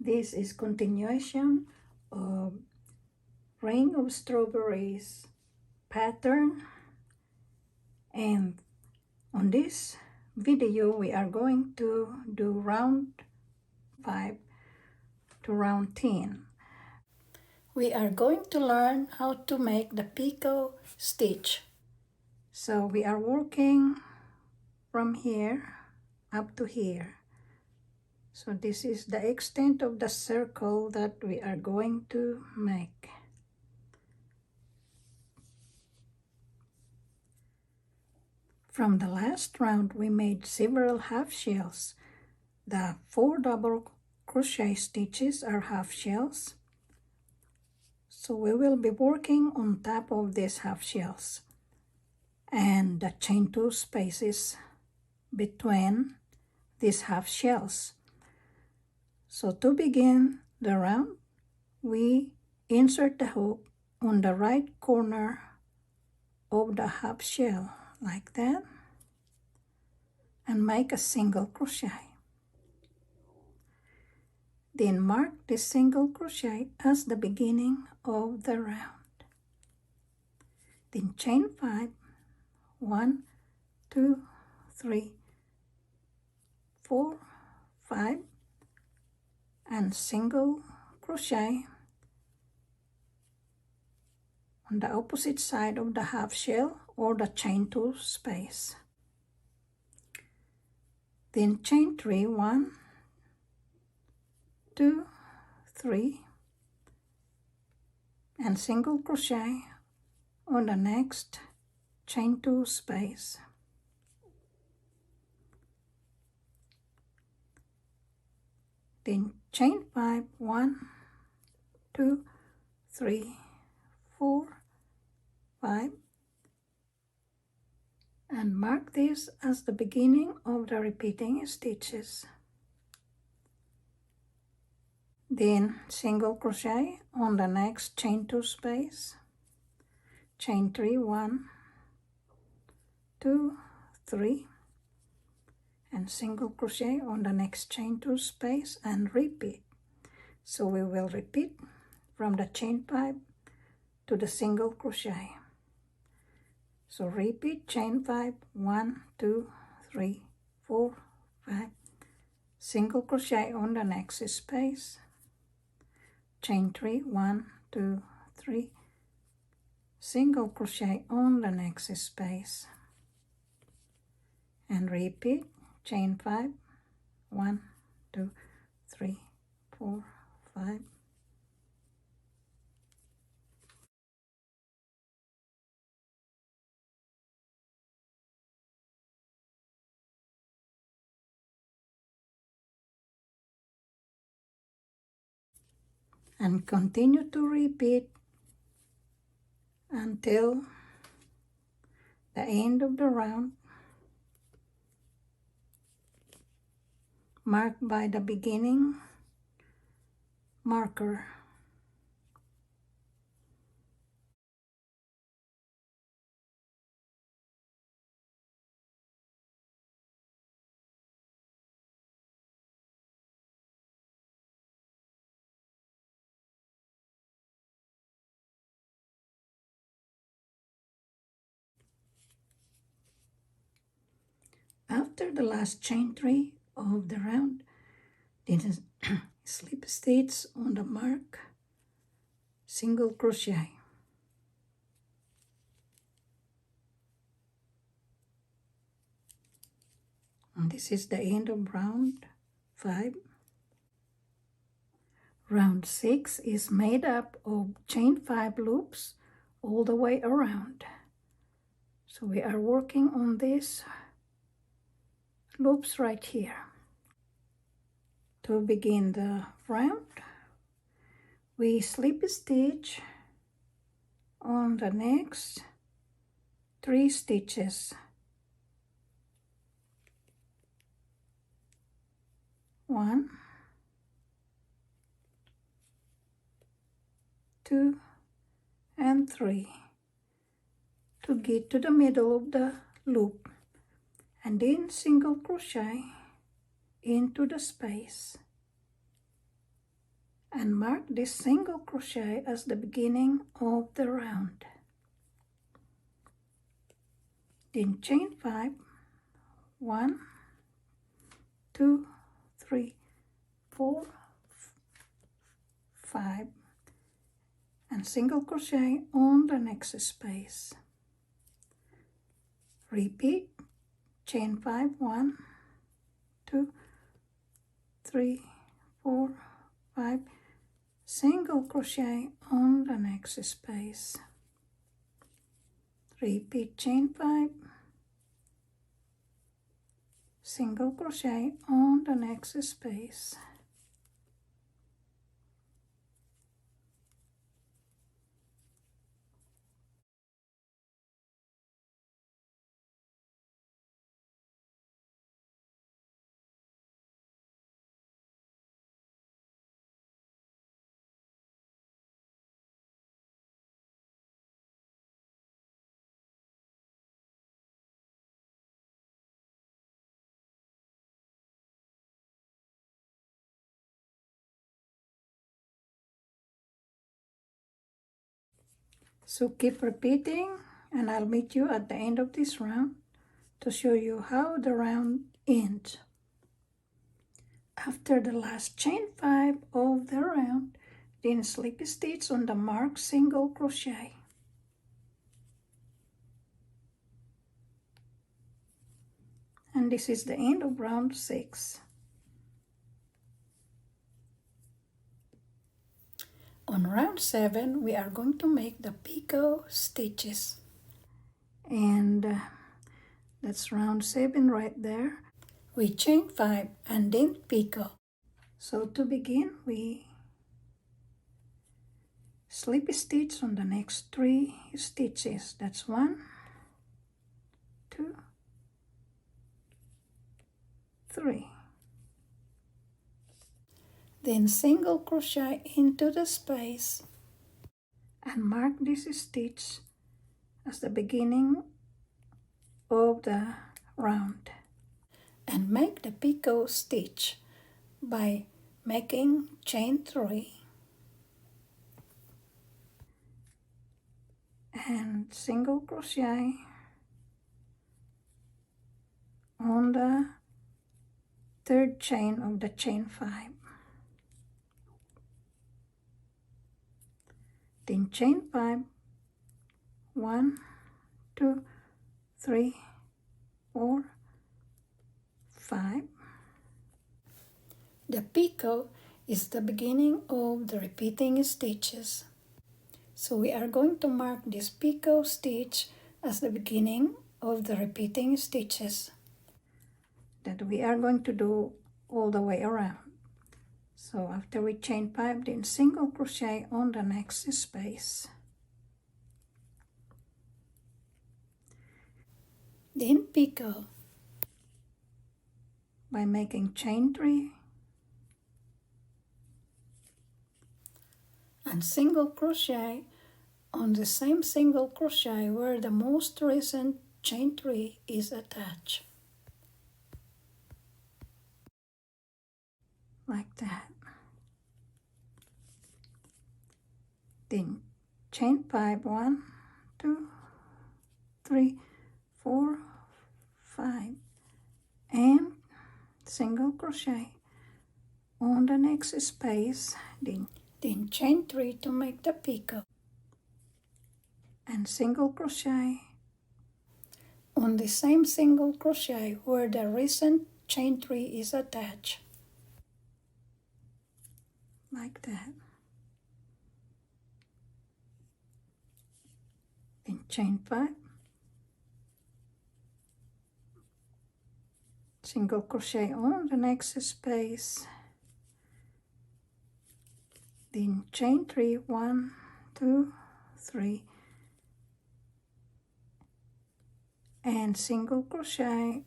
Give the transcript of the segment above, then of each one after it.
This is continuation of Ring of Strawberries pattern, and on this video we are going to do round 5 to round 10. We are going to learn how to make the picot stitch. So we are working from here up to here. So this is the extent of the circle that we are going to make. From the last round, we made several half shells. The 4 double crochet stitches are half shells. So we will be working on top of these half shells and the chain 2 spaces between these half shells. So to begin the round, we insert the hook on the right corner of the half shell like that and make a single crochet. Then mark this single crochet as the beginning of the round. Then chain 5, 1, 2, 3, 4, 5, and single crochet on the opposite side of the half shell or the chain 2 space. Then chain 3, 1, 2, 3, and single crochet on the next chain 2 space. Then chain 5, 1, 2, 3, 4, 5, and mark this as the beginning of the repeating stitches. Then single crochet on the next chain 2 space, chain 3, 1, 2, 3, and single crochet on the next chain 2 space and repeat. So we will repeat from the chain 5 to the single crochet. So repeat chain 5, 1, 2, 3, 4, 5, single crochet on the next space, chain 3, 1, 2, 3, single crochet on the next space, and repeat chain 5, 1, 2, 3, 4, 5, and continue to repeat until the end of the round, marked by the beginning marker. After the last chain 3 of the round, then slip stitch on the mark, single crochet. And this is the end of round 5. Round 6 is made up of chain 5 loops all the way around. So we are working on these loops right here. To begin the round, we slip stitch on the next 3 stitches. 1, 2, and 3 to get to the middle of the loop, and then single crochet into the space. and mark this single crochet as the beginning of the round. Then chain 5, 1, 2, 3, 4, 5, and single crochet on the next space. Repeat, chain 5, 1, 2, 3, 4, 5, single crochet on the next space. Repeat, chain 5, single crochet on the next space. So keep repeating, and I'll meet you at the end of this round to show you how the round ends. After the last chain 5 of the round, then slip stitch on the marked single crochet. And this is the end of round 6. On round 7, we are going to make the picot stitches. And that's round 7 right there. We chain 5 and then picot. So to begin, we slip stitch on the next 3 stitches. That's 1, 2, 3. Then single crochet into the space and mark this stitch as the beginning of the round, and make the picot stitch by making chain 3 and single crochet on the 3rd chain of the chain 5. Then chain 5, 1, 2, 3, 4, 5. The picot is the beginning of the repeating stitches. So we are going to mark this picot stitch as the beginning of the repeating stitches that we are going to do all the way around. So after we chain 5, then single crochet on the next space. Then picot by making chain 3 and single crochet on the same single crochet where the most recent chain 3 is attached. Like that. Then chain 5, 1, 2, 3, 4, 5, and single crochet on the next space. Then chain 3 to make the picot and single crochet on the same single crochet where the recent chain 3 is attached. Like that. Then chain 5, single crochet on the next space, then chain 3, 1, 2, 3, and single crochet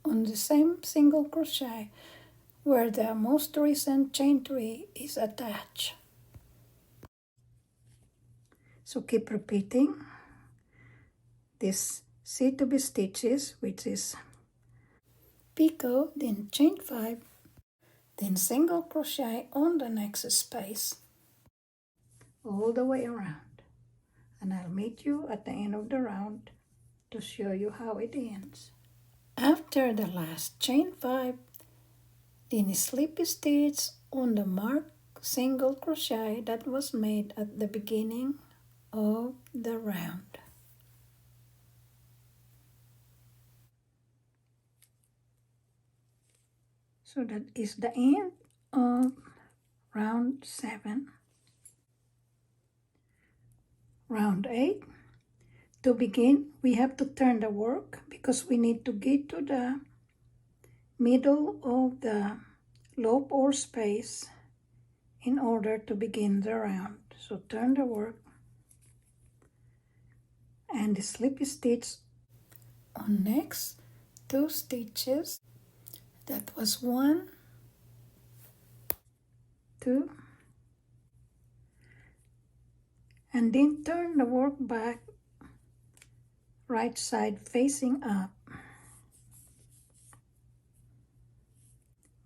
on the same single crochet where the most recent chain 3 is attached. So keep repeating this C2B stitches, which is picot, then chain 5, Then single crochet on the next space all the way around, and I'll meet you at the end of the round to show you how it ends. After the last chain 5, then slip stitch on the marked single crochet that was made at the beginning of the round. So that is the end of round 7. Round 8. To begin, we have to turn the work because we need to get to the middle of the loop or space in order to begin the round. So turn the work and the slip stitch on next 2 stitches. That was 1, 2, and then turn the work back, right side facing up.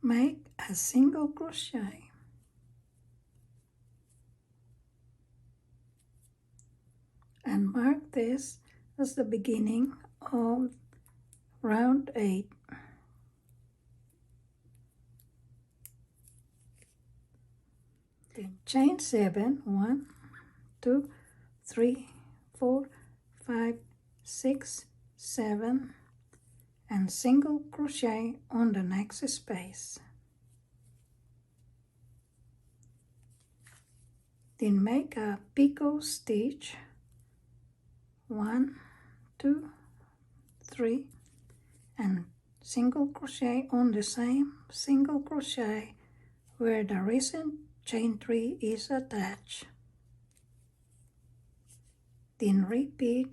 Make a single crochet and mark this as the beginning of round 8. Then chain 7, 1, 2, 3, 4, 5, 6, 7, and single crochet on the next space. Then make a picot stitch, 1, 2, 3, and single crochet on the same single crochet where the recent chain 3 is attached. Then repeat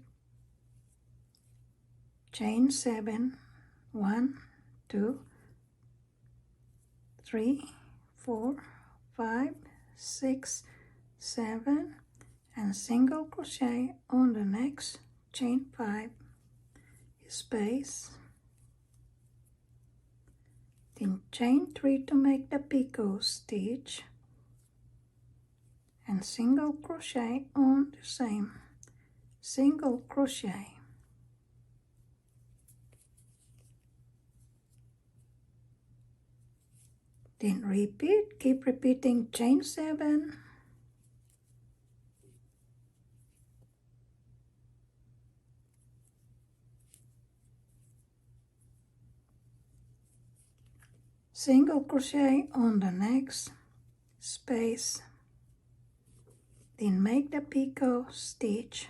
chain 7, 1, 2, 3, 4, 5, 6, 7, and single crochet on the next chain 5 space. Then chain 3 to make the picot stitch and single crochet on the same single crochet. Then repeat, keep repeating chain 7, single crochet on the next space, then make the picot stitch,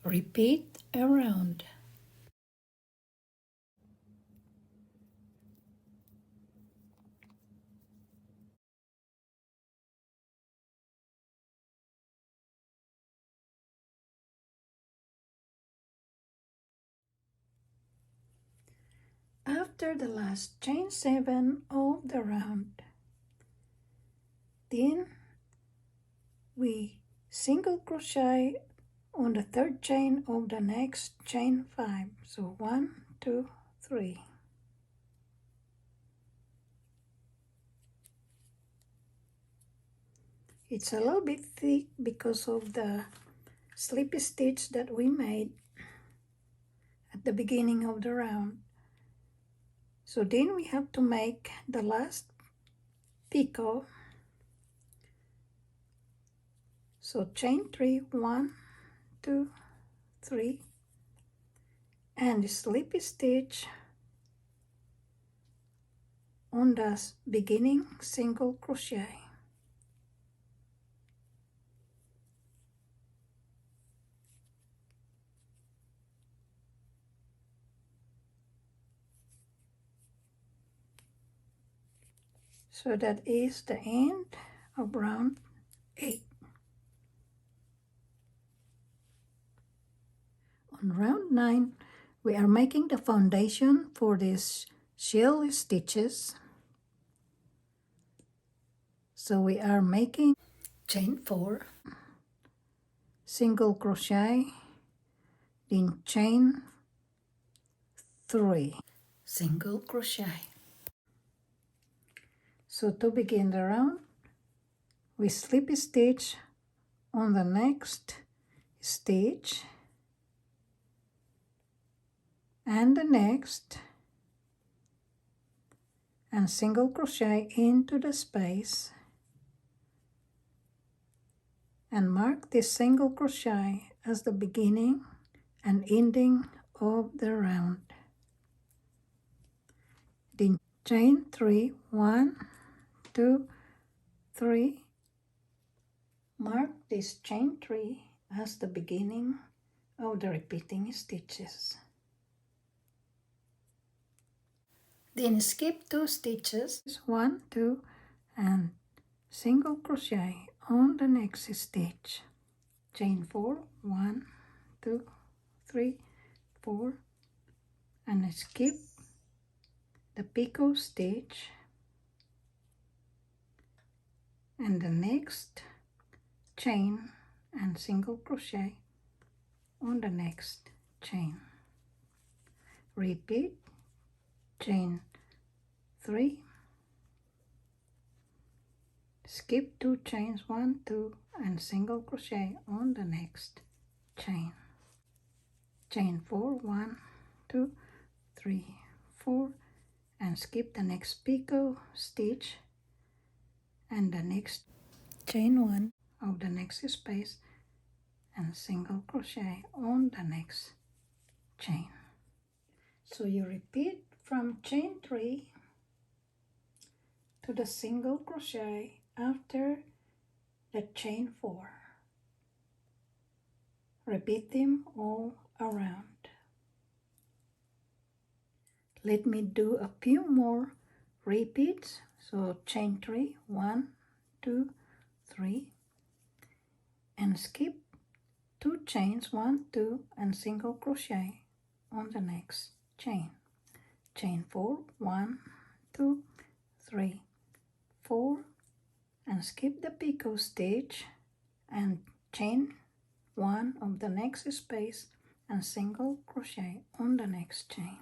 repeat around. After the last chain 7 of the round, then we single crochet on the 3rd chain of the next chain 5. So 1, 2, 3. It's a little bit thick because of the slip stitch that we made at the beginning of the round. So then we have to make the last picot. So chain 3, 1, 2, 3, and slip stitch on the beginning single crochet. So that is the end of round 8. On round 9, we are making the foundation for these shell stitches. So we are making chain 4, single crochet, then chain 3, single crochet. So to begin the round, we slip stitch on the next stitch and the next, and single crochet into the space and mark this single crochet as the beginning and ending of the round. Then chain 3, 1, 2, 3. Mark this chain 3 as the beginning of the repeating stitches. Then skip 2 stitches, 1, 2, and single crochet on the next stitch. Chain 4, 1, 2, 3, 4, and skip the picot stitch and the next chain and single crochet on the next chain. Repeat chain 3, skip 2 chains, 1, 2, and single crochet on the next chain. Chain 4, 1, 2, 3, 4, and skip the next picot stitch and the next chain 1 of the next space and single crochet on the next chain. So you repeat from chain 3 to the single crochet after the chain 4. Repeat them all around. Let me do a few more repeats. So chain 3, 1, 2, 3, and skip 2 chains, 1, 2, and single crochet on the next chain. Chain 4, 1, 2, 3, 4, and skip the picot stitch and chain 1 of the next space and single crochet on the next chain.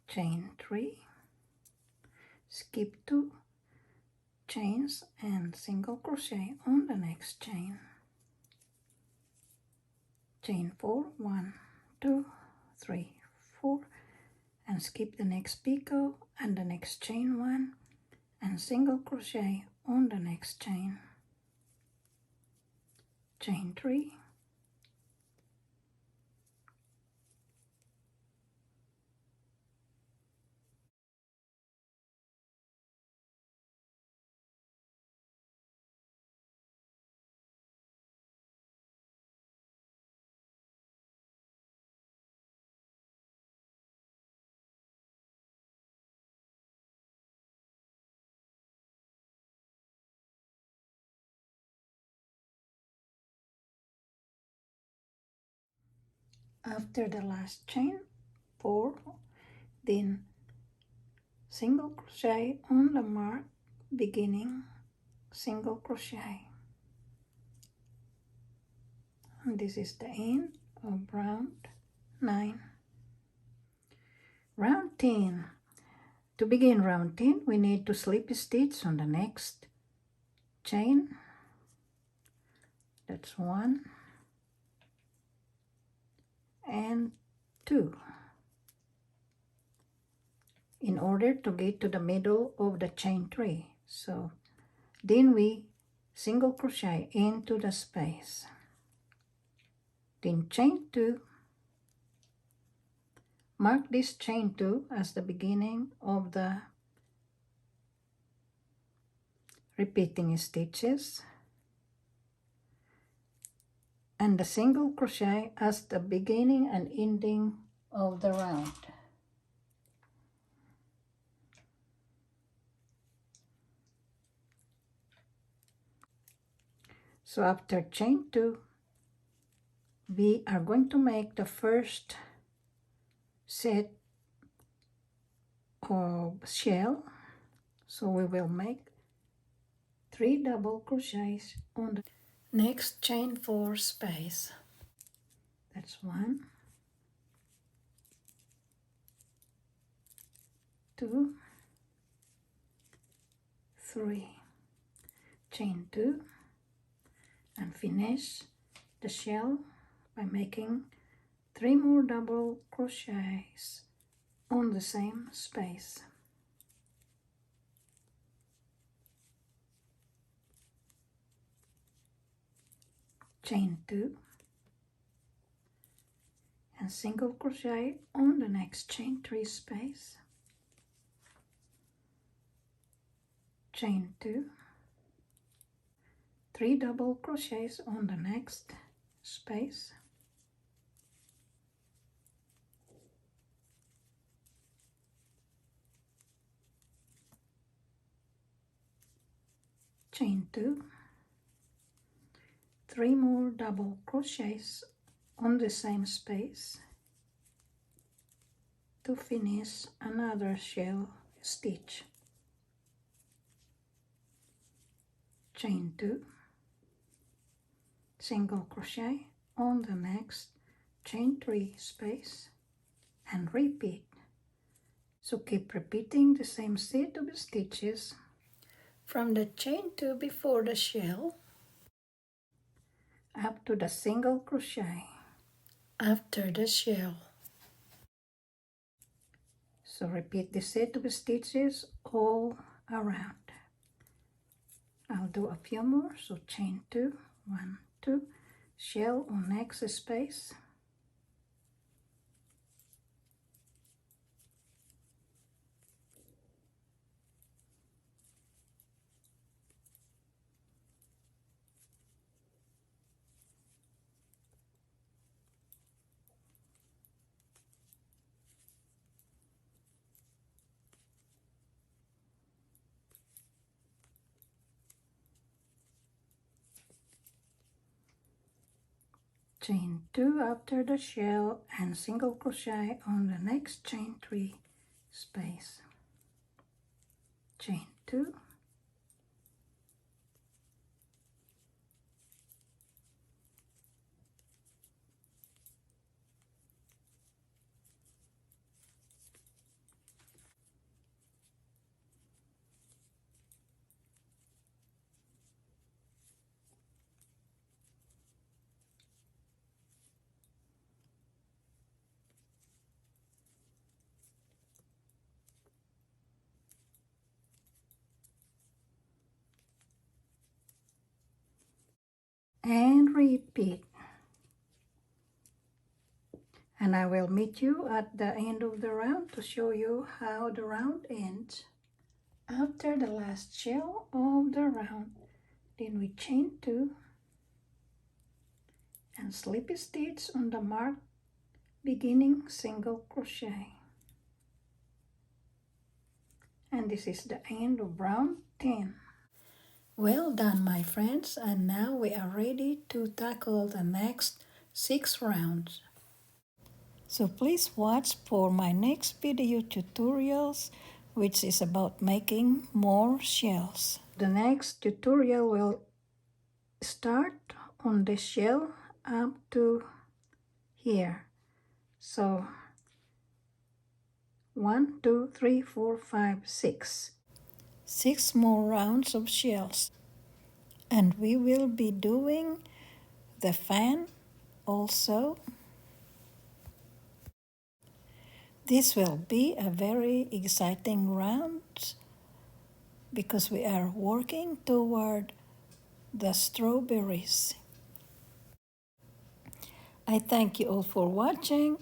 Chain 3, skip 2 chains and single crochet on the next chain. Chain 4, 1, 2, 3, 4, and skip the next picot and the next chain 1 and single crochet on the next chain. Chain 3, after the last chain 4, then single crochet on the mark beginning, single crochet, and this is the end of round 9. Round 10. To begin round 10, we need to slip stitch on the next chain. That's 1 and 2 in order to get to the middle of the chain 3. So then we single crochet into the space, then chain 2, mark this chain 2 as the beginning of the repeating stitches and the single crochet as the beginning and ending of the round. So after chain 2, we are going to make the first set of shell. So we will make 3 double crochets on the next chain 4 space. That's 1, 2, 3, chain 2, and finish the shell by making 3 more double crochets on the same space. Chain 2 and single crochet on the next chain 3 space. Chain 2, 3 double crochets on the next space. Chain 2, 3 more double crochets on the same space to finish another shell stitch. Chain 2, single crochet on the next chain 3 space and repeat. So keep repeating the same set of stitches from the chain 2 before the shell up to the single crochet after the shell. So repeat the set of stitches all around. I'll do a few more. So chain 2, 1, 2, shell on next space, chain 2 after the shell and single crochet on the next chain 3 space. Chain 2, and repeat. And I will meet you at the end of the round to show you how the round ends. After the last shell of the round, then we chain 2 and slip stitch on the marked beginning single crochet. And this is the end of round 10. Well done, my friends, and now we are ready to tackle the next 6 rounds. So please watch for my next video tutorials, which is about making more shells. The next tutorial will start on the shell up to here. So 1, 2, 3, 4, 5, 6. 6 more rounds of shells. And we will be doing the fan also. This will be a very exciting round because we are working toward the strawberries. I thank you all for watching,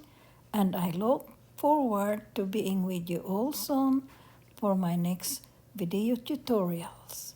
and I look forward to being with you all soon for my next video tutorials.